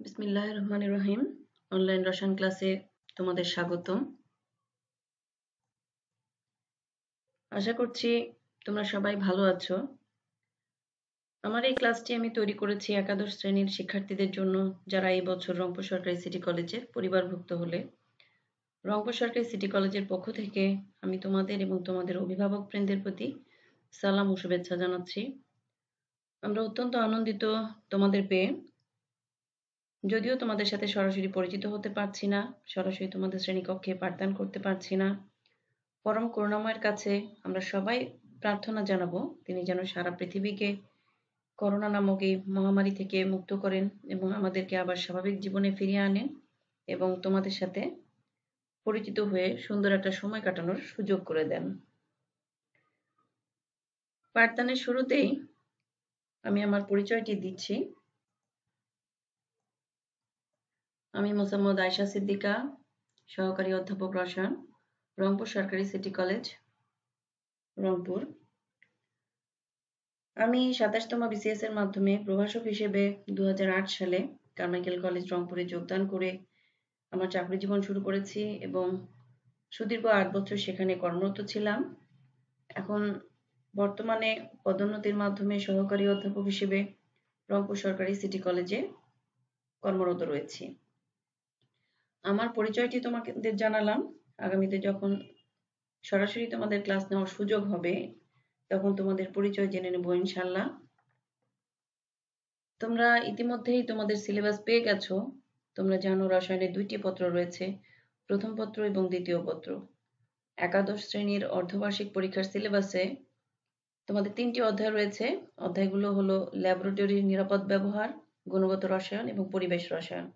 বিসমিল্লাহির রহমানির রহিম। অনলাইন রসায়ন ক্লাসে তোমাদের স্বাগতম। আশা করছি তোমরা সবাই ভালো আছো। আমার এই ক্লাসটি আমি তৈরি করেছি একাদশ শ্রেণীর শিক্ষার্থীদের জন্য, যারা এই বছর রংপুর সরকারি সিটি কলেজের পরিবারভুক্ত হলে। রংপুর সরকারি সিটি কলেজের পক্ষ থেকে আমি তোমাদের এবং তোমাদের অভিভাবকবৃন্দের প্রতি সালাম ও শুভেচ্ছা জানাচ্ছি। আমরা অত্যন্ত আনন্দিত তোমাদের পেয়ে। যদিও তোমাদের সাথে সরাসরি পরিচিত হতে পারছি না, সরাসরি তোমাদের শ্রেণীকক্ষে পাঠদান করতে পারছি না, পরম করুণাময়ের কাছে আমরা সবাই প্রার্থনা জানাবো তিনি যেন সারা পৃথিবীকে করোনা নামক এই মহামারী থেকে মুক্ত করেন এবং আমাদেরকে আবার স্বাভাবিক জীবনে ফিরিয়ে আনেন এবং তোমাদের সাথে পরিচিত হয়ে সুন্দর একটা সময় কাটানোর সুযোগ করে দেন। পাঠদানের শুরুতেই আমি আমার পরিচয়টি দিচ্ছি। আমি মোসাম্মদ আয়শা সিদ্দিকা, সহকারী অধ্যাপক রসায়ন, রংপুর সরকারি সিটি কলেজ, রংপুর। আমি ২৭তম বিসিএস এর মাধ্যমে প্রভাষক হিসেবে ২০০৮ সালে কারমাইকেল কলেজ রংপুরে যোগদান করে আমার চাকরি জীবন শুরু করেছি এবং সুদীর্ঘ ৮ বছর সেখানে কর্মরত ছিলাম। এখন বর্তমানে পদোন্নতির মাধ্যমে সহকারী অধ্যাপক হিসেবে রংপুর সরকারি সিটি কলেজে কর্মরত রয়েছি। আমার পরিচয়টি তোমাদের জানালাম। আগামীতে যখন সরাসরি তোমাদের ক্লাস নেওয়ার সুযোগ হবে তখন তোমাদের পরিচয় জেনে নেব ইনশাল্লাহ। তোমরা ইতিমধ্যেই তোমাদের সিলেবাস পেয়ে গেছো। তোমরা জানো রসায়নের ২টি পত্র রয়েছে, প্রথম পত্র এবং দ্বিতীয় পত্র। একাদশ শ্রেণীর অর্ধবার্ষিক পরীক্ষার সিলেবাসে তোমাদের ৩টি অধ্যায় রয়েছে। অধ্যায়গুলো হলো ল্যাবরেটরির নিরাপদ ব্যবহার, গুণগত রসায়ন এবং পরিবেশ রসায়ন।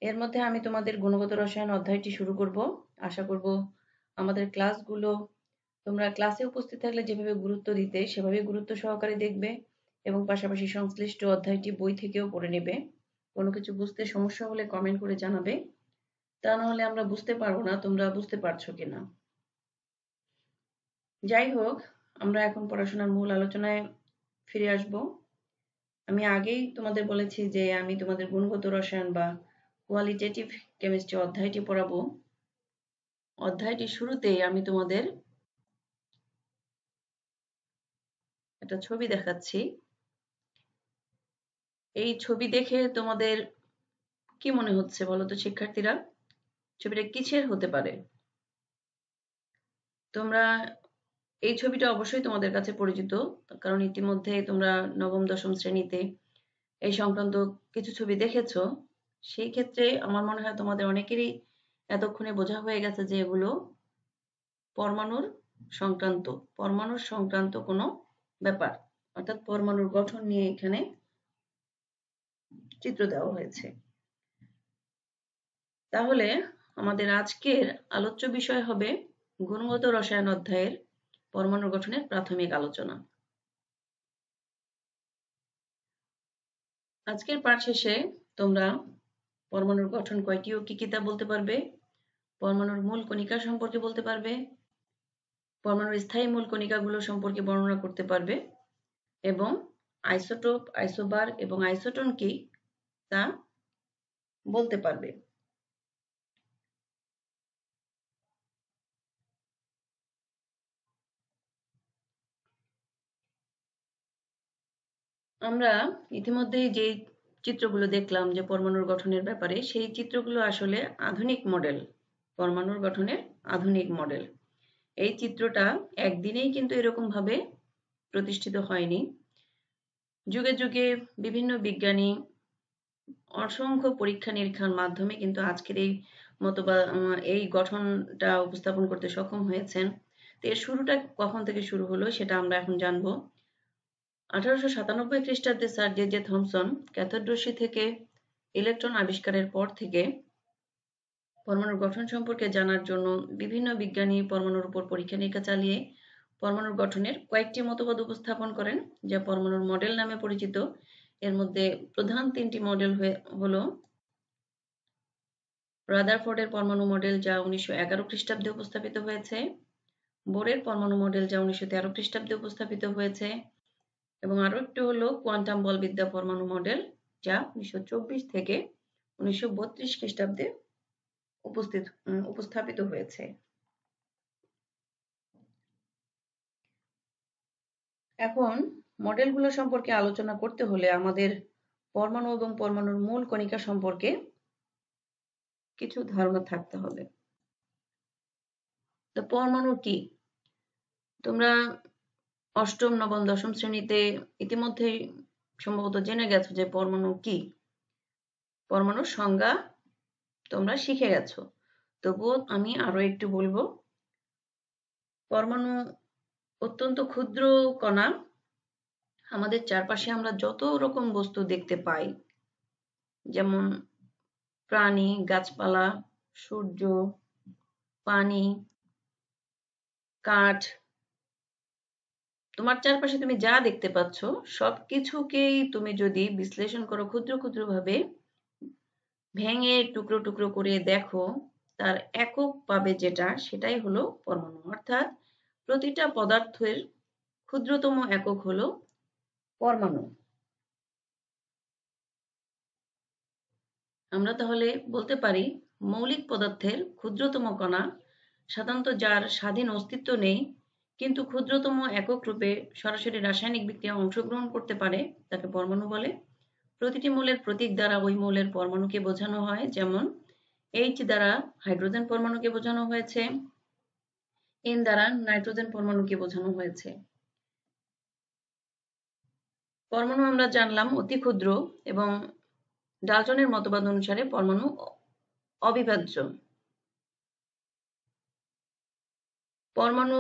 এর মধ্যে আমি তোমাদের গুণগত রসায়ন অধ্যায়টি শুরু করব। আশা করব আমাদের ক্লাসগুলো তোমরা ক্লাসে উপস্থিত থাকলে যেভাবে গুরুত্ব দিতে সেভাবে গুরুত্ব সহকারে দেখবে এবং পাশাপাশি সংশ্লিষ্ট অধ্যায়টি বই থেকেও পড়ে নেবে। কোনো কিছু বুঝতে সমস্যা হলে কমেন্ট করে জানাবে, তা নাহলে আমরা বুঝতে পারবো না তোমরা বুঝতে পারছো কিনা। যাই হোক, আমরা এখন পড়াশোনার মূল আলোচনায় ফিরে আসব। আমি আগেই তোমাদের বলেছি যে আমি তোমাদের গুণগত রসায়ন বা কোয়ালিটেটিভ কেমিস্ট্রি অধ্যায়টি পড়াবো। অধ্যায়টির শুরুতেই আমি তোমাদের একটা ছবি দেখাচ্ছি। এই ছবি দেখে তোমাদের কি মনে হচ্ছে বলো তো শিক্ষার্থীরা? ছবিটা কিসের হতে পারে? তোমরা এই ছবিটা অবশ্যই তোমাদের কাছে পরিচিত, কারণ ইতিমধ্যে তোমরা নবম দশম শ্রেণীতে এই সংক্রান্ত কিছু ছবি দেখেছো। সেই ক্ষেত্রে আমার মনে হয় তোমাদের অনেকেরই এতক্ষণে বোঝা হয়ে গেছে যে এগুলো পরমাণুর সংক্রান্ত কোনো ব্যাপার, অর্থাৎ পরমাণুর গঠন নিয়ে এখানে চিত্র দেওয়া হয়েছে। তাহলে আমাদের আজকের আলোচ্য বিষয় হবে গুণগত রসায়ন অধ্যায়ের পরমাণুর গঠনের প্রাথমিক আলোচনা। আজকের পাঠ শেষে তোমরা পরমাণুর গঠন কয়টি ও কি কি তা বলতে পারবে, পরমাণুর মূল কণিকা সম্পর্কে বলতে পারবে, পরমাণুর স্থায়ী মূল কণিকাগুলো সম্পর্কে বর্ণনা করতে পারবে এবং আইসোটোপ, আইসোবার এবং আইসোটোন কি তা বলতে পারবে। আমরা ইতিমধ্যেই যে চিত্রগুলো দেখলাম যে পরমাণুর গঠনের ব্যাপারে, সেই চিত্রগুলো আসলে আধুনিক মডেল, পরমাণুর গঠনের আধুনিক মডেল। এই চিত্রটা একদিনেই কিন্তু এরকম ভাবে প্রতিষ্ঠিত হয়নি। যুগে যুগে বিভিন্ন বিজ্ঞানী অসংখ্য পরীক্ষা নিরীক্ষার মাধ্যমে কিন্তু আজকের এই মতো বা এই গঠনটা উপস্থাপন করতে সক্ষম হয়েছেন। তো এর শুরুটা কখন থেকে শুরু হলো সেটা আমরা এখন জানবো। 1897 খ্রিস্টাব্দে স্যার জে থমসন ক্যাথোড রশ্মি থেকে ইলেকট্রন আবিষ্কারের পর থেকে পরমাণুর গঠন সম্পর্কে জানার জন্য বিভিন্ন বিজ্ঞানী পরমাণুর উপর পরীক্ষা নিরীক্ষা চালিয়ে পরমাণুর গঠনের কয়েকটি মতবাদ উপস্থাপন করেন, যা পরমাণুর মডেল নামে পরিচিত। এর মধ্যে প্রধান 3টি মডেল হলো রাদারফোর্ডের পরমাণু মডেল, যা 1911 খ্রিস্টাব্দে উপস্থাপিত হয়েছে, বোরের পরমাণু মডেল, যা 1913 খ্রিস্টাব্দে উপস্থাপিত হয়েছে, এবং আরো একটি হলো কোয়ান্টাম বলবিদ্যা পরমাণু মডেল, যা 1924 থেকে 1932 খ্রিস্টাব্দে উপস্থাপিত হয়েছে। এখন মডেলগুলো সম্পর্কে আলোচনা করতে হলে আমাদের পরমাণু এবং পরমাণুর মূল কণিকা সম্পর্কে কিছু ধারণা থাকতে হবে। তো পরমাণু কি? তোমরা অষ্টম, নবম, দশম শ্রেণীতে ইতিমধ্যেই সম্ভবত জেনে গেছো যে পরমাণু কি। পরমাণুর সংজ্ঞা তোমরা শিখে গেছো। তবুও আমি আরো একটু বলবো। পরমাণু অত্যন্ত ক্ষুদ্র কণা। আমাদের চারপাশে আমরা যত রকম বস্তু দেখতে পাই, যেমন প্রাণী, গাছপালা, সূর্য, পানি, কাঠ, তোমার চারপাশে তুমি যা দেখতে পাচ্ছ সবকিছুকেই তুমি যদি বিশ্লেষণ করো, ক্ষুদ্র ক্ষুদ্র ভাবে ভেঙে টুকরো টুকরো করে দেখো, তার একক পাবে যেটা, সেটাই হলো পরমাণু। অর্থাৎ প্রতিটা পদার্থের ক্ষুদ্রতম একক হলো পরমাণু। আমরা তাহলে বলতে পারি মৌলিক পদার্থের ক্ষুদ্রতম কণা, সাধারণত যার স্বাধীন অস্তিত্ব নেই কিন্তু ক্ষুদ্রতম একক রূপে সরাসরি রাসায়নিক বিক্রিয়ায় অংশগ্রহণ করতে পারে, তাকে পরমাণু বলে। প্রতিটি মৌলের প্রতীক দ্বারা ওই মৌলের পরমাণুকে বোঝানো হয়। যেমন H দ্বারা হাইড্রোজেন পরমাণুকে বোঝানো হয়েছে, N দ্বারা নাইট্রোজেন পরমাণুকে বোঝানো হয়েছে। পরমাণু আমরা জানলাম অতি ক্ষুদ্র এবং ডাল্টনের মতবাদ অনুসারে পরমাণু অবিভাজ্য। পরমাণু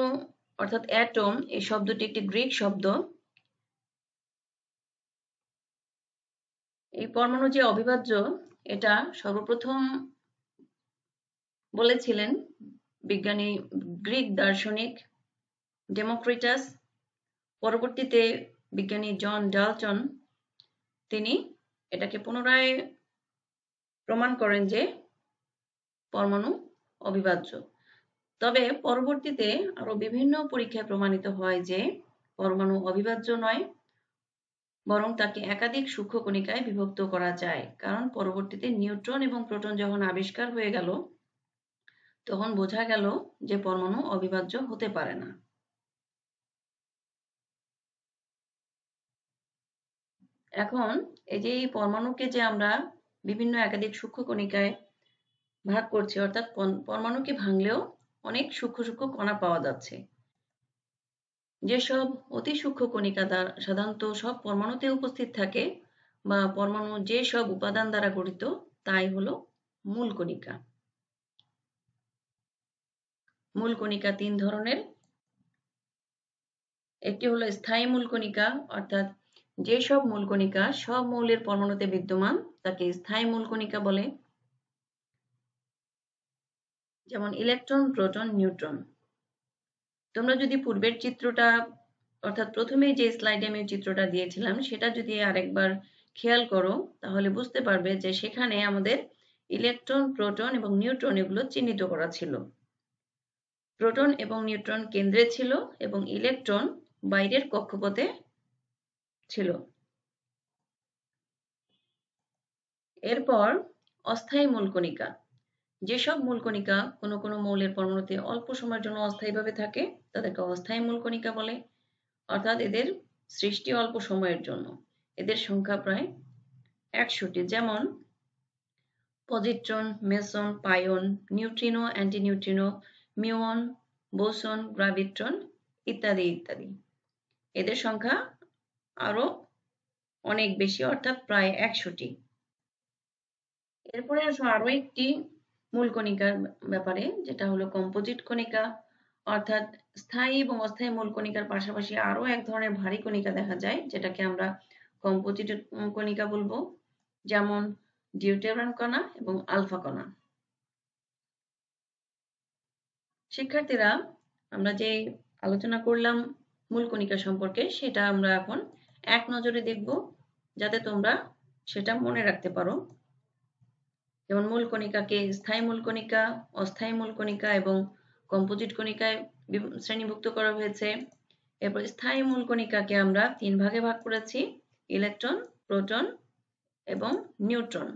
অর্থাৎ অ্যাটম এই শব্দটি একটি গ্রিক শব্দ। এই পরমাণু যে অবিভাজ্য এটা সর্বপ্রথম বলেছিলেন বিজ্ঞানী গ্রিক দার্শনিক ডেমোক্রিটাস। পরবর্তীতে বিজ্ঞানী জন ডাল্টন তিনি এটাকে পুনরায় প্রমাণ করেন যে পরমাণু অবিভাজ্য। তবে পরবর্তীতে আরো বিভিন্ন পরীক্ষায় প্রমাণিত হয় যে পরমাণু অবিভাজ্য নয়, বরং তাকে একাধিক সূক্ষ্ম কণিকায় বিভক্ত করা যায়। কারণ পরবর্তীতে নিউট্রন এবং প্রোটন যখন আবিষ্কার হয়ে গেল তখন বোঝা গেল যে পরমাণু অবিভাজ্য হতে পারে না। এখন এই যে এই পরমাণুকে যে আমরা বিভিন্ন একাধিক সূক্ষ্ম কণিকায় ভাগ করছি, অর্থাৎ পরমাণুকে ভাঙলেও অনেক সূক্ষ্ম সূক্ষ্ম কণা পাওয়া যাচ্ছে। যেসব অতি সূক্ষ্ম কণিকা সাধারণত সব পরমাণুতে উপস্থিত থাকে বা পরমাণু যে সব উপাদান দ্বারা গঠিত তাই হলো মূল কণিকা। মূল কণিকা তিন ধরনের। একটি হলো স্থায়ী মূল কণিকা, অর্থাৎ যে সব মূল কণিকা সব মৌলের পরমাণুতে বিদ্যমান তাকে স্থায়ী মূল কণিকা বলে। যেমন ইলেকট্রন, প্রোটন, নিউট্রন। তোমরা যদি পূর্বের চিত্রটা অর্থাৎ প্রথমেই যে স্লাইডে আমি চিত্রটা দিয়েছিলাম সেটা যদি আরেকবার খেয়াল করো তাহলে বুঝতে পারবে যে সেখানে আমাদের ইলেকট্রন, প্রোটন এবং নিউট্রন এগুলো চিহ্নিত করা ছিল। প্রোটন এবং নিউট্রন কেন্দ্রে ছিল এবং ইলেকট্রন বাইরের কক্ষপথে ছিল। এরপর অস্থায়ী মূল কণিকা। যেসব মূল কণিকা কোনো কোনো মৌলের পরমাণুতে অল্প সময়ের জন্য অস্থায়ীভাবে থাকে তাদেরকে অস্থায়ী মূল কণিকা বলে। অর্থাৎ এদের সৃষ্টি অল্প সময়ের জন্য। এদের সংখ্যা প্রায় 100টি। যেমন positron, meson, pion, neutrino, antineutrino, muon, boson, graviton ইত্যাদি ইত্যাদি। এদের সংখ্যা আরো অনেক বেশি, অর্থাৎ প্রায় 100টি। এরপরে আসো আরো একটি মূল কণিকার ব্যাপারে, যেটা হলো কম্পোজিট কণিকা। অর্থাৎ স্থায়ী এবং অস্থায়ী মূল কণিকার পাশাপাশি আরো এক ধরনের ভারী কণিকা দেখা যায় যেটাকে আমরা কম্পোজিট কণিকা বলবো। যেমন ডিউটেরিয়াম কণা এবং আলফা কণা। শিক্ষার্থীরা, আমরা যে আলোচনা করলাম মূল কণিকা সম্পর্কে সেটা আমরা এখন এক নজরে দেখব যাতে তোমরা সেটা মনে রাখতে পারো। যেমন মূল কণিকাকে স্থায়ী মূল কণিকা, অস্থায়ী মূল কণিকা এবং কম্পোজিট কণিকায় শ্রেণীভুক্ত করা হয়েছে। এরপর স্থায়ী মূল কণিকাকে আমরা তিন ভাগে ভাগ করেছি: ইলেকট্রন, প্রোটন এবং নিউট্রন।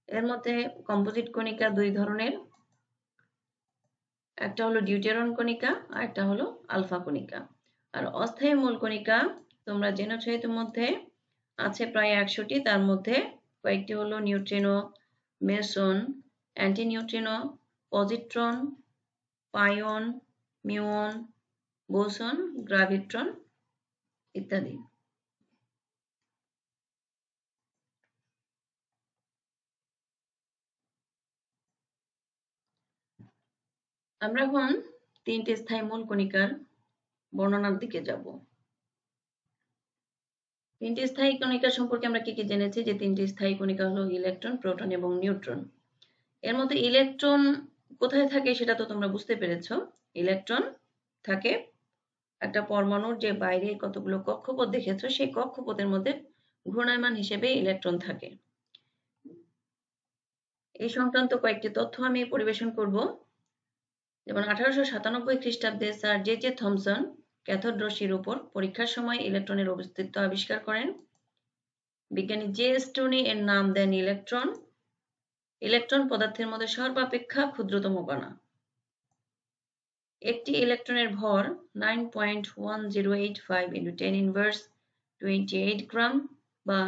এর মধ্যে কম্পোজিট কণিকা দুই ধরনের, একটা হলো ডিউটেরন কণিকা আর একটা হলো আলফা কণিকা। আর অস্থায়ী মূল কণিকা তোমরা জেনেছো ইতিমধ্যে আছে প্রায় 100টি, তার মধ্যে কয়েকটি হলো neutrino, meson, antineutrino, positron, pion, muon, boson, graviton ইত্যাদি। আমরা এখন 3টি স্থায়ী মূল কণিকার বর্ণনার দিকে যাব। 3টি স্থায়ী কণিকা সম্পর্কে আমরা কি জেনেছি, যে 3টি স্থায়ী কণিকা হলো ইলেকট্রন, প্রোটন এবং নিউট্রন। এর মধ্যে ইলেকট্রন কোথায় থাকে সেটা তো তোমরা বুঝতে পেরেছো। ইলেকট্রন থাকে একটা পরমাণুর যে বাইরে কতগুলো কক্ষপথ দেখেছো, সেই কক্ষপথের মধ্যে ঘূর্ণায়মান হিসেবে ইলেকট্রন থাকে। এই সংক্রান্ত কয়েকটি তথ্য আমি পরিবেশন করব। যেমন 1897 খ্রিস্টাব্দে স্যার জে থমসন ক্যাথোড রশ্মির উপর পরীক্ষার সময় ইলেকট্রনের অস্তিত্ব আবিষ্কার করেন। বিজ্ঞানী জে স্টোনি এর নাম দেন ইলেকট্রন। ইলেকট্রন পদার্থের মধ্যে সর্বাপেক্ষা ক্ষুদ্রতম কণা। একটি ইলেকট্রনের ভর 9.1085 × 10⁻28 গ্রাম বা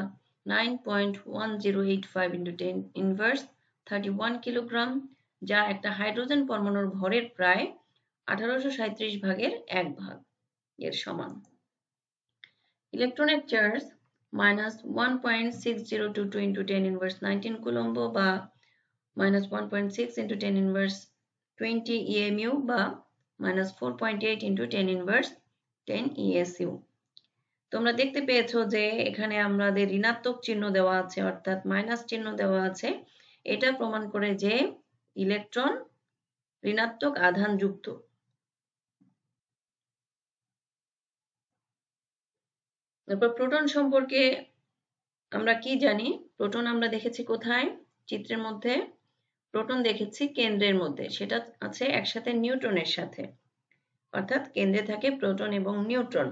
9.1085 × 10⁻31 কিলোগ্রাম, যা একটা হাইড্রোজেন পরমাণুর ভরের প্রায় 1837 ভাগের 1 ভাগ এর সমান। ইলেকট্রনের চার্জ -1.6022 × 10⁻19 কুলম্ব বা -1.6 × 10⁻20 EMU বা -4.8 × 10⁻10 ESU। তোমরা দেখতে পেয়েছো যে এখানে আমাদের ঋণাত্মক চিহ্ন দেওয়া আছে, অর্থাৎ মাইনাস চিহ্ন দেওয়া আছে। এটা প্রমাণ করে যে ইলেকট্রন ঋণাত্মক আধান যুক্ত। তারপর প্রোটন সম্পর্কে আমরা কি জানি? প্রোটন আমরা দেখেছি কোথায়? চিত্রের মধ্যে প্রোটন দেখেছি কেন্দ্রের মধ্যে, সেটা আছে একসাথে নিউট্রনের সাথে, অর্থাৎ কেন্দ্রে থাকে প্রোটন এবং নিউট্রন।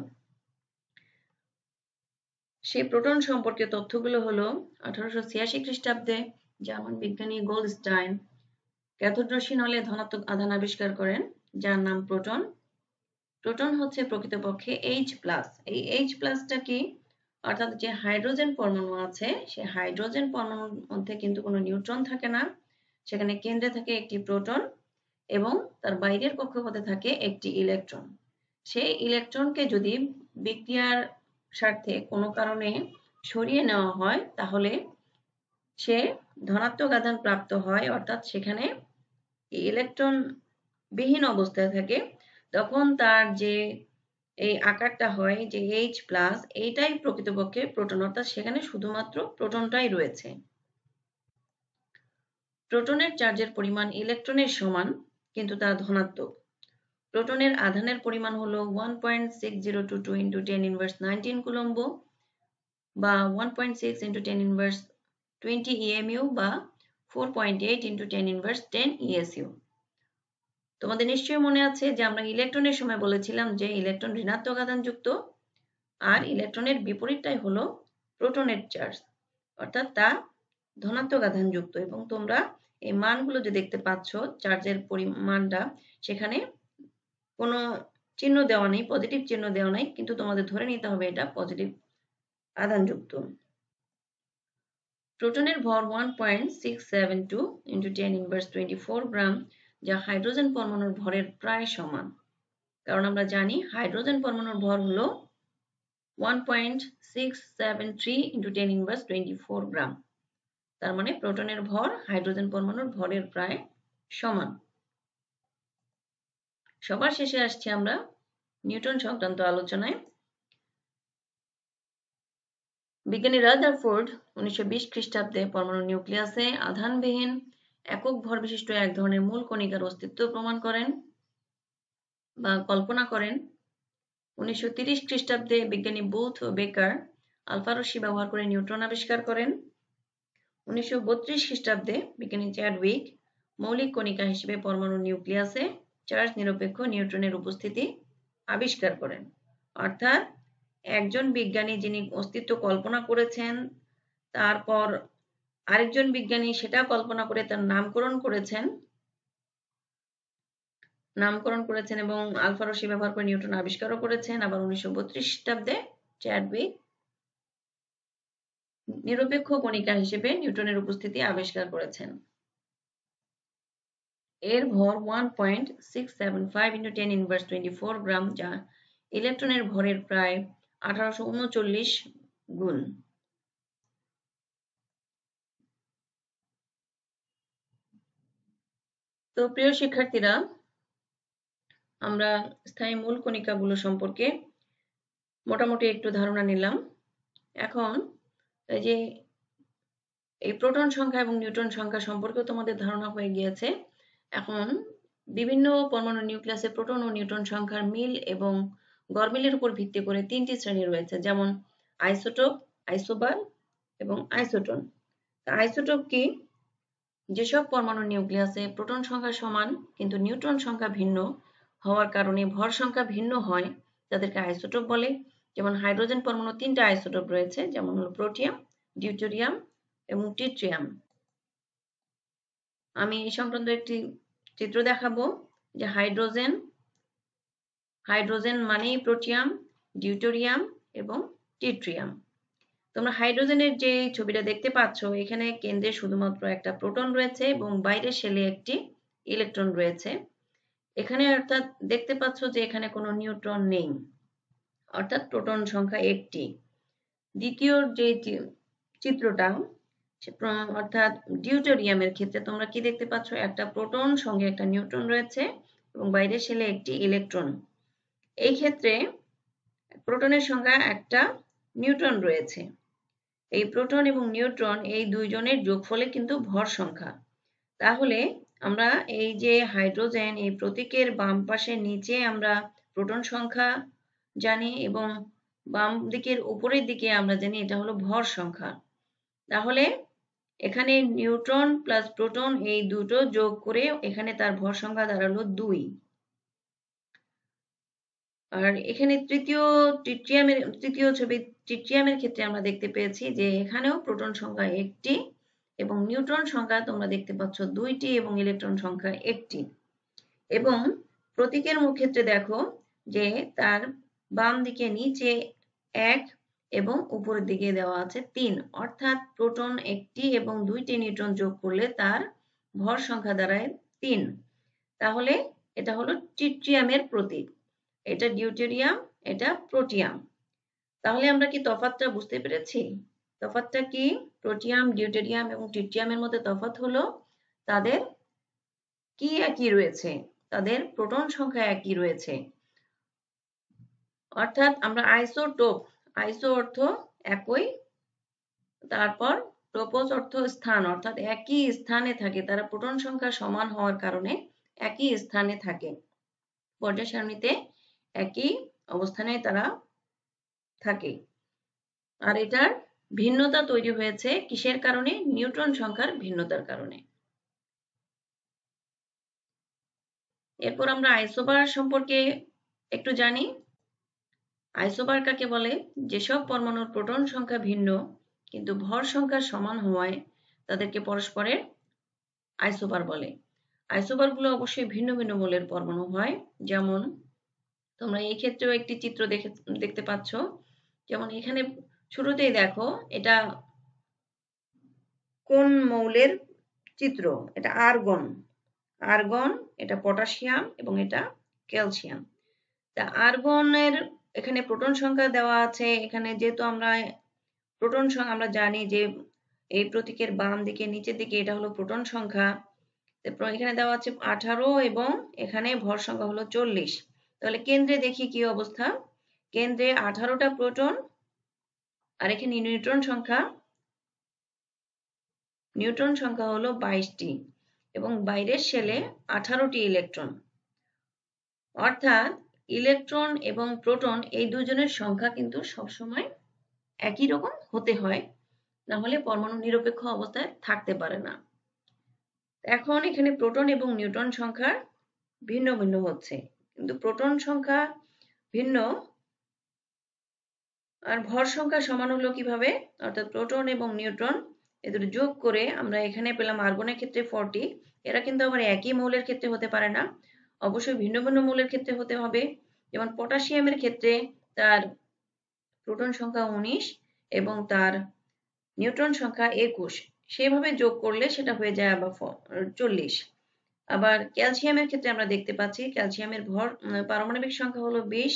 সেই প্রোটন সম্পর্কে তথ্যগুলো হলো 1886 খ্রিস্টাব্দে জার্মান বিজ্ঞানী গোল্ডস্টাইন ক্যাথোড রশ্মি নলে ধনাত্মক আধান আবিষ্কার করেন, যার নাম প্রোটন। প্রোটন হচ্ছে প্রকৃতপক্ষে H+। এই H+টা কি? অর্থাৎ যে হাইড্রোজেন পরমাণু আছে, সেই হাইড্রোজেন পরমাণুর মধ্যে কিন্তু কোনো নিউট্রন থাকে না। সেখানে কেন্দ্রে থাকে একটি প্রোটন এবং তার বাইরের কক্ষপথে থাকে একটি ইলেকট্রন। সেই ইলেকট্রনকে যদি বিক্রিয়ার স্বার্থে কোনো কারণে সরিয়ে নেওয়া হয়, তাহলে সে ধনাত্মক আধান প্রাপ্ত হয়, অর্থাৎ সেখানে ইলেকট্রন বিহীন অবস্থায় থাকে। তখন তার যে এই আকারটা হয় যে H+, এইটাই প্রকৃতপক্ষে প্রোটন, অর্থাৎ সেখানে শুধুমাত্র প্রোটনটাই রয়েছে। প্রোটনের চার্জের পরিমাণ ইলেকট্রনের সমান, কিন্তু তা ধনাত্মক। প্রোটনের আধানের পরিমাণ হলো 1.6022 × 10⁻19 কুলম্ব বা 1.6 × 10⁻20 EMU বা 4.8 × 10⁻10 ESU। তোমাদের নিশ্চয়ই মনে আছে যে আমরা ইলেকট্রনের সময় বলেছিলাম যে ইলেকট্রন ঋণাত্মক আধান যুক্ত, আর ইলেকট্রনের বিপরীতটাই হলো প্রোটনের চার্জ, অর্থাৎ তা ধনাত্মক আধান যুক্ত। এবং তোমরা এই মানগুলো যে দেখতে পাচ্ছ চার্জের পরিমাণটা, সেখানে কোনো চিহ্ন দেওয়া নেই, পজিটিভ চিহ্ন দেওয়া নেই, কিন্তু তোমাদের ধরে নিতে হবে এটা পজিটিভ আধান যুক্ত। প্রোটনের ভর 1.672 × 10⁻24 গ্রাম, যা হাইড্রোজেন পরমাণুর ভরের প্রায় সমান। কারণ আমরা জানি হাইড্রোজেন পরমাণুর ভর হলো 1.673 × 10⁻24 গ্রাম। তার মানে প্রোটনের ভর হাইড্রোজেন পরমাণুর ভরের প্রায় সমান। সবার শেষে আসছি আমরা নিউটন সংক্রান্ত আলোচনায়। বিজ্ঞানী রাদারফোর্ড 1920 খ্রিস্টাব্দে পরমাণু নিউক্লিয়াসে আধানবিহীন একক ভর বিশিষ্ট এক ধরনের মূল কণিকার অস্তিত্ব প্রমাণ করেন বা কল্পনা করেন। 1930 খ্রিস্টাব্দে বিজ্ঞানী বুথ ও বেকার আলফা রশ্মি ব্যবহার করে নিউট্রন আবিষ্কার করেন। 1932 খ্রিস্টাব্দে বিজ্ঞানী চ্যাডউইক মৌলিক কণিকা হিসেবে পরমাণু নিউক্লিয়াসে চার্জ নিরপেক্ষ নিউট্রনের উপস্থিতি আবিষ্কার করেন। অর্থাৎ একজন বিজ্ঞানী যিনি অস্তিত্ব কল্পনা করেছেন, তারপর আরেকজন বিজ্ঞানী সেটা কল্পনা করে তার নামকরণ করেছেন এবং আলফা রশ্মি ব্যবহার করে নিউটন আবিষ্কারও করেছেন। আবার 1932 খ্রিস্টাব্দে চ্যাডউইক নিরপেক্ষ কণিকা হিসেবে নিউটনের উপস্থিতি আবিষ্কার করেছেন। এর ভর 1.675 × 10⁻²৪ গ্রাম, যা ইলেকট্রনের ভরের প্রায় 1839 গুণ। তো প্রিয় শিক্ষার্থীরা, আমরা স্থায়ী মূল কণিকাগুলো সম্পর্কে মোটামুটি একটু ধারণা নিলাম। এখন এই যে এই প্রোটন সংখ্যা এবং নিউট্রন সংখ্যা সম্পর্কেও তোমাদের ধারণা হয়ে গিয়েছে। এখন বিভিন্ন পরমাণু নিউক্লিয়াসে প্রোটন ও নিউট্রন সংখ্যার মিল এবং গড়মিলের উপর ভিত্তি করে 3টি শ্রেণী রয়েছে, যেমন আইসোটোপ, আইসোবার এবং আইসোটন। আইসোটোপ কি? যেসব পরমাণু নিউক্লিয়াসে প্রোটন সংখ্যা সমান কিন্তু নিউট্রন সংখ্যা ভিন্ন হওয়ার কারণে ভর সংখ্যা ভিন্ন হয়, তাদেরকে আইসোটোপ বলে। যেমন হাইড্রোজেন পরমাণু 3টা আইসোটোপ রয়েছে, যেমন হলো প্রোটিয়াম, ডিউটেরিয়াম এবং ট্রিটিয়াম। আমি এই সংক্রান্ত একটি চিত্র দেখাবো। যে হাইড্রোজেন মানেই প্রোটিয়াম, ডিউটেরিয়াম এবং ট্রিটিয়াম। তোমরা হাইড্রোজেনের যে ছবিটা দেখতে পাচ্ছ, এখানে কেন্দ্রে শুধুমাত্র একটা প্রোটন রয়েছে এবং বাইরের শেলে একটি ইলেকট্রন রয়েছে। এখানে অর্থাৎ দেখতে পাচ্ছ যে এখানে কোনো নিউট্রন নেই, অর্থাৎ প্রোটন সংখ্যা একটি। দ্বিতীয় যে চিত্রটা, অর্থাৎ ডিউটেরিয়ামের ক্ষেত্রে তোমরা কি দেখতে পাচ্ছ? একটা প্রোটন সঙ্গে একটা নিউট্রন রয়েছে এবং বাইরের শেলে একটি ইলেকট্রন। এই ক্ষেত্রে প্রোটনের সংখ্যা একটা, নিউট্রন রয়েছে। এই প্রোটন এবং নিউট্রন এই দুইজনের যোগফলে কিন্তু ভর সংখ্যা। তাহলে আমরা এই যে হাইড্রোজেন, এই প্রতীকের বাম পাশে নিচে আমরা প্রোটন সংখ্যা জানি এবং বাম দিকের উপরের দিকে আমরা জানি এটা হলো ভর সংখ্যা। তাহলে এখানে নিউট্রন প্লাস প্রোটন এই দুটো যোগ করে এখানে তার ভর সংখ্যা দাঁড়ালো 2। আর এখানে তৃতীয় ছবি ট্রিটিয়ামের ক্ষেত্রে আমরা দেখতে পেয়েছি যে এখানেও প্রোটন সংখ্যা একটি এবং নিউট্রন সংখ্যা তোমরা দেখতে পাচ্ছ 2টি এবং ইলেকট্রন সংখ্যা একটি। এবং প্রতীকের ক্ষেত্রে দেখো যে তার বাম দিকে নিচে 1 এবং উপরের দিকে দেওয়া আছে 3, অর্থাৎ প্রোটন একটি এবং 2টি নিউট্রন যোগ করলে তার ভর সংখ্যা দাঁড়ায় 3। তাহলে এটা হলো ট্রিটিয়ামের প্রতীক। এটা ডিউটেরিয়াম, এটা প্রোটিয়াম। তাহলে আমরা কি তফাৎটা বুঝতে পেরেছি? তফাৎটা কি? প্রোটিয়াম, ডিউটেরিয়াম এবং ট্রিটিয়ামের মধ্যে তফাৎ হলো তাদের কি একই রয়েছে, তাদের প্রোটন সংখ্যা একই রয়েছে। অর্থাৎ আমরা আইসোটোপ, আইসো অর্থ একই, তারপর টোপোস অর্থ স্থান, অর্থাৎ একই স্থানে থাকে। তারা প্রোটন সংখ্যা সমান হওয়ার কারণে একই স্থানে থাকে, পর্যায় সারণীতে একই অবস্থানে তারা থাকে। আর এটার ভিন্নতা তৈরি হয়েছে কিসের কারণে? নিউট্রন সংখ্যার ভিন্নতার কারণে। এরপর আমরা আইসোবার সম্পর্কে একটু জানি। আইসোবার কাকে বলে? যেসব পরমাণুর প্রোটন সংখ্যা ভিন্ন কিন্তু ভর সংখ্যা সমান হওয়ায় তাদেরকে পরস্পরের আইসোবার বলে। আইসোবারগুলো অবশ্যই ভিন্ন ভিন্ন মৌলের পরমাণু হয়। যেমন তোমরা এই ক্ষেত্রেও একটি চিত্র দেখতে পাচ্ছ। যেমন এখানে শুরুতেই দেখো এটা কোন মৌলের চিত্র? এটা আর্গন, এটা পটাশিয়াম এবং এটা ক্যালসিয়াম। তা আর্গনের এখানে প্রোটন সংখ্যা দেওয়া আছে। এখানে যেহেতু আমরা প্রোটন সংখ্যা আমরা জানি যে এই প্রতীকের বাম দিকে নিচের দিকে এটা হলো প্রোটন সংখ্যা। এখানে দেওয়া আছে 18 এবং এখানে ভর সংখ্যা হলো 40। তাহলে কেন্দ্রে দেখি কি অবস্থা। কেন্দ্রে 18টা প্রোটন আর এখানে নিউট্রন সংখ্যা হলো 22টি এবং বাইরের শেলে 18টি ইলেকট্রন। অর্থাৎ ইলেকট্রন এবং প্রোটন এই দুজনের সংখ্যা কিন্তু সবসময় একই রকম হতে হয়, না হলে পরমাণু নিরপেক্ষ অবস্থায় থাকতে পারে না। এখন এখানে প্রোটন এবং নিউট্রন সংখ্যা ভিন্ন ভিন্ন হচ্ছে, কিন্তু প্রোটন সংখ্যা ভিন্ন আর ভর সংখ্যা সমান হলো কিভাবে? অর্থাৎ প্রোটন এবং নিউট্রন এ দুটো যোগ করে আমরা এখানে পেলাম আর্গনের ক্ষেত্রে 40। এরা কিন্তু আবার একই মৌলের ক্ষেত্রে হতে পারে না, অবশ্যই ভিন্ন ভিন্ন মৌলের ক্ষেত্রে হতে হবে। যেমন পটাশিয়ামের ক্ষেত্রে তার প্রোটন সংখ্যা 19 এবং তার নিউট্রন সংখ্যা 21, সেভাবে যোগ করলে সেটা হয়ে যায় আবার 40। আবার ক্যালসিয়ামের ক্ষেত্রে আমরা দেখতে পাচ্ছি ক্যালসিয়ামের পারমাণবিক সংখ্যা হলো 20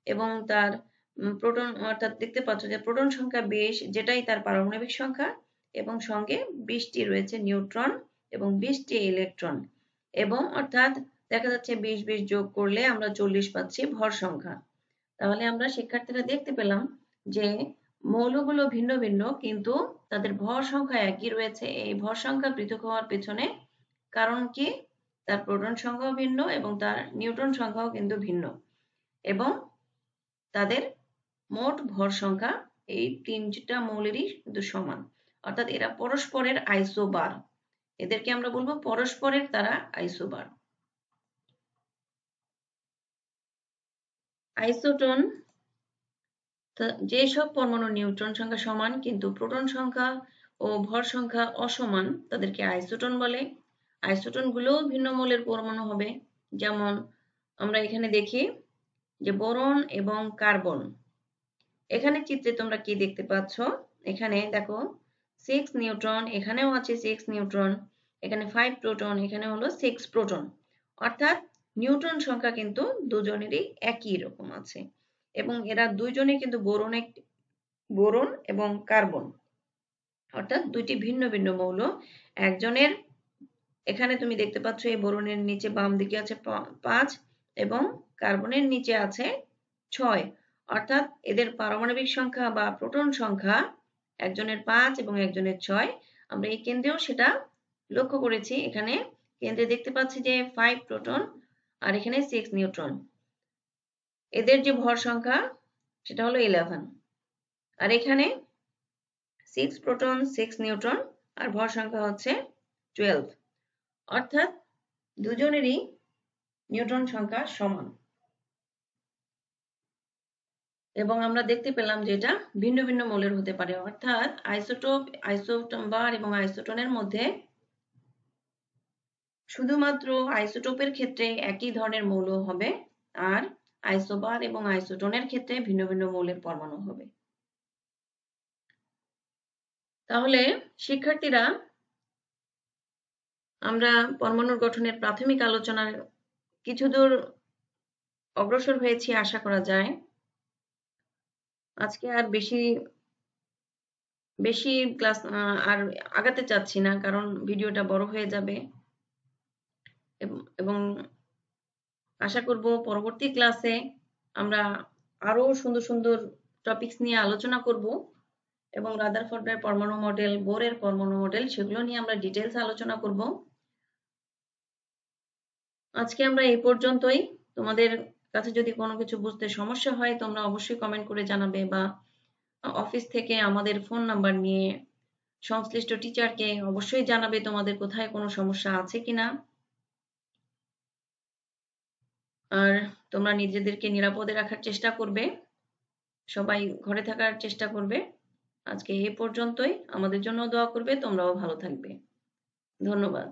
এবং তার প্রোটন, অর্থাৎ দেখতে পাচ্ছ যে প্রোটন সংখ্যা 20 যেটাই তার পারমাণবিক সংখ্যা, এবং সঙ্গে 20টি রয়েছে নিউট্রন এবং 20টি ইলেকট্রন, এবং অর্থাৎ দেখা যাচ্ছে 20 যোগ করলে আমরা 40 পাচ্ছি ভর সংখ্যা। তাহলে আমরা শিক্ষার্থীরা দেখতে পেলাম যে মৌলগুলো ভিন্ন ভিন্ন কিন্তু তাদের ভর সংখ্যা একই রয়েছে। এই ভর সংখ্যা পৃথক হওয়ার পেছনে কারণ কি? তার প্রোটন সংখ্যাও ভিন্ন এবং তার নিউট্রন সংখ্যাও কিন্তু ভিন্ন, এবং তাদের মোট ভর সংখ্যা এই তিনটা মৌলেরই কিন্তু সমান, অর্থাৎ এরা পরস্পরের আইসোবার। এদেরকে আমরা বলবো পরস্পরের তারা আইসোবার। আইসোটোন যেসব পরমাণুর নিউট্রন সংখ্যা সমান কিন্তু প্রোটন সংখ্যা ও ভর সংখ্যা অসমান তাদেরকে আইসোটোন বলে। আইসোটোন গুলোও ভিন্ন মৌলের পরমাণু হবে, যেমন আমরা এখানে দেখি যে বোরন এবং কার্বন। এখানে চিত্রে তোমরা কি দেখতে পাচ্ছ? এখানে দেখো 6 নিউট্রন, এখানেও আছে 6 নিউট্রন, এখানে 5 প্রোটন, এখানে হলো 6 প্রোটন, অর্থাৎ নিউট্রন সংখ্যা কিন্তু দুজনেরই একই রকম আছে, এবং এরা দুইজনে কিন্তু বোরন এবং কার্বন, অর্থাৎ দুইটি ভিন্ন ভিন্ন মৌল। একজনের এখানে তুমি দেখতে পাচ্ছ এই বোরনের নিচে বাম দিকে আছে 5 এবং কার্বনের নিচে আছে 6, অর্থাৎ এদের পারমাণবিক সংখ্যা বা প্রোটন সংখ্যা একজনের 5 এবং একজনের 6। আমরা এই কেন্দ্রেও সেটা লক্ষ্য করেছি, এখানে কেন্দ্রে দেখতে পাচ্ছি যে 5 প্রোটন আর এখানে 6 নিউট্রন। এদের যে ভর সংখ্যা সেটা হলো 11, আর এখানে 6 প্রোটন 6 নিউট্রন আর ভর সংখ্যা হচ্ছে 12, অর্থাৎ দুজনেরই নিউট্রন সংখ্যা সমান। এবং আমরা দেখতে পেলাম যে এটা ভিন্ন ভিন্ন মৌলের হতে পারে, অর্থাৎ আইসোটোপার এবং আইসোটোনের মধ্যে শুধুমাত্র আইসোটোপের ক্ষেত্রে একই ধরনের মৌল হবে, আর আইসোবার এবং আইসোটোনের ক্ষেত্রে ভিন্ন ভিন্ন মৌলের পরমাণু হবে। তাহলে শিক্ষার্থীরা, আমরা পরমাণুর গঠনের প্রাথমিক আলোচনার কিছু দূর অগ্রসর হয়েছি আশা করা যায়। আজকে আর বেশি ক্লাস আর আগাতে চাচ্ছি না, কারণ ভিডিওটা বড় হয়ে যাবে, এবং আশা করব পরবর্তী ক্লাসে আমরা আরো সুন্দর সুন্দর টপিকস নিয়ে আলোচনা করব, এবং রাদারফোর্ডের পরমাণু মডেল, বোরের পরমাণু মডেল, সেগুলো নিয়ে আমরা ডিটেলস আলোচনা করব। আজকে আমরা এই পর্যন্তই। তোমাদের কাছে যদি কোনো কিছু বুঝতে সমস্যা হয় তোমরা অবশ্যই কমেন্ট করে জানাবে, বা অফিস থেকে আমাদের ফোন নাম্বার নিয়ে সংশ্লিষ্ট টিচারকে অবশ্যই জানাবে তোমাদের কোথায় কোনো সমস্যা আছে কিনা। আর তোমরা নিজেদেরকে নিরাপদে রাখার চেষ্টা করবে, সবাই ঘরে থাকার চেষ্টা করবে। আজকে এই পর্যন্তই, আমাদের জন্য দোয়া করবে, তোমরাও ভালো থাকবে। ধন্যবাদ।